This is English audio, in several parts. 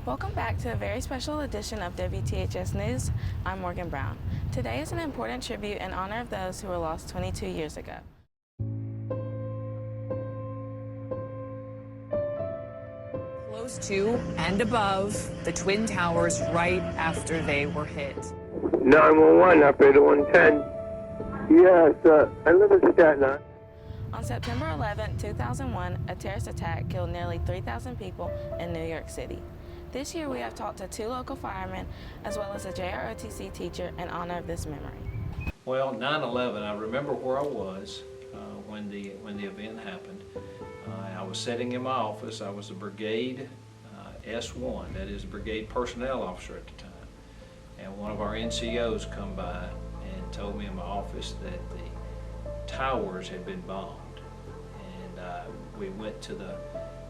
Welcome back to a very special edition of WTHS News. I'm Morgan Brown. Today is an important tribute in honor of those who were lost 22 years ago. Close to and above the Twin Towers right after they were hit. 911, operator 110. Yes, I live in Staten Island. On September 11, 2001, a terrorist attack killed nearly 3,000 people in New York City. This year we have talked to 2 local firemen as well as a JROTC teacher in honor of this memory. Well, 9/11, I remember where I was when the event happened. I was sitting in my office. I was a brigade S1, that is brigade personnel officer at the time. And one of our NCOs come by and told me in my office that the towers had been bombed. And we went to the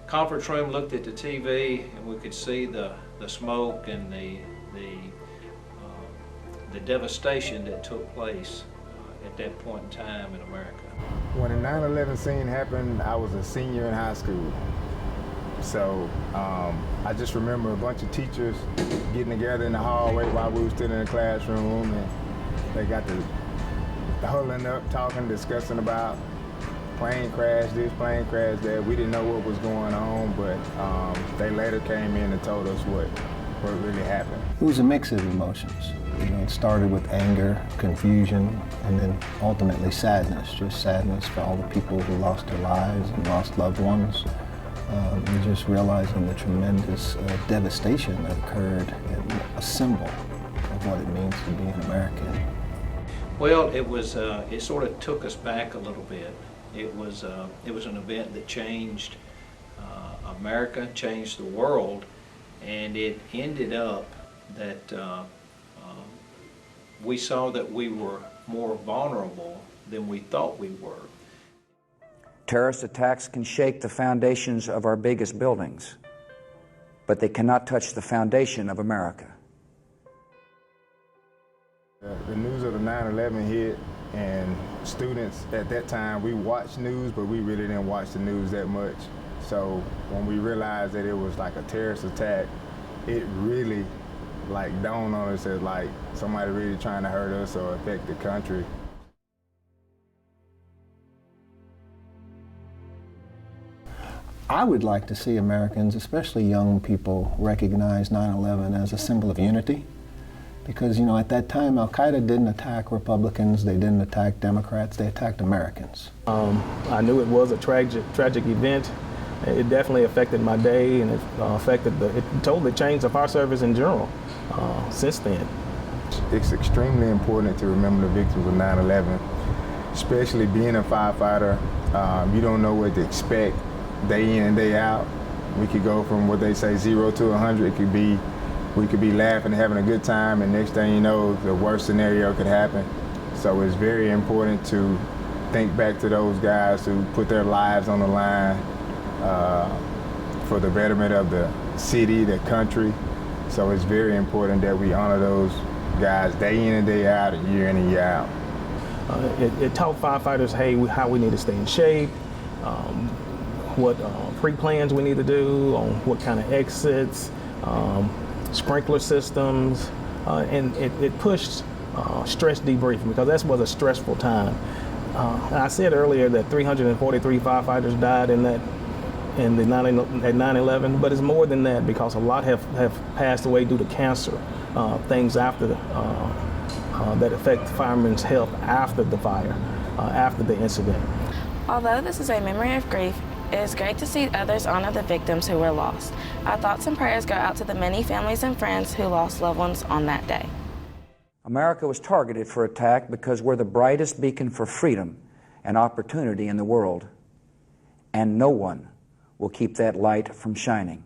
conference room, looked at the TV, and we could see the smoke and the devastation that took place at that point in time in America. When the 9/11 scene happened, I was a senior in high school. So I just remember a bunch of teachers getting together in the hallway while we were still in the classroom, and they got the huddling up, talking, discussing about plane crash this, plane crash that. We didn't know what was going on, but they later came in and told us what really happened. It was a mix of emotions. You know, it started with anger, confusion, and then ultimately sadness. Just sadness for all the people who lost their lives and lost loved ones. And just realizing the tremendous devastation that occurred, and a symbol of what it means to be an American. Well, it sort of took us back a little bit. It was an event that changed America, changed the world, and it ended up that we saw that we were more vulnerable than we thought we were. Terrorist attacks can shake the foundations of our biggest buildings, but they cannot touch the foundation of America. The news of the 9/11 hit, and students at that time, we watched news, but we really didn't watch the news that much. So when we realized that it was like a terrorist attack, it really dawned on us as somebody really trying to hurt us or affect the country. I would like to see Americans, especially young people, recognize 9/11 as a symbol of unity. Because, you know, at that time, Al-Qaeda didn't attack Republicans, they didn't attack Democrats, they attacked Americans. I knew it was a tragic event. It definitely affected my day, and it totally changed the fire service in general since then. It's extremely important to remember the victims of 9/11, especially being a firefighter. You don't know what to expect day in and day out. We could go from what they say 0 to 100. We could be laughing and having a good time, and next thing you know, the worst scenario could happen. So it's very important to think back to those guys who put their lives on the line for the betterment of the city, the country. So it's very important that we honor those guys day in and day out, and year in and year out. It taught firefighters, hey, how we need to stay in shape, what pre-plans we need to do, on what kind of exits, sprinkler systems, and it pushed stress debriefing, because that was a stressful time. I said earlier that 343 firefighters died at 9/11, but it's more than that, because a lot have passed away due to cancer, things after that affect firemen's health after the fire, after the incident. Although this is a memory of grief, it is great to see others honor the victims who were lost. Our thoughts and prayers go out to the many families and friends who lost loved ones on that day. America was targeted for attack because we're the brightest beacon for freedom and opportunity in the world, and no one will keep that light from shining.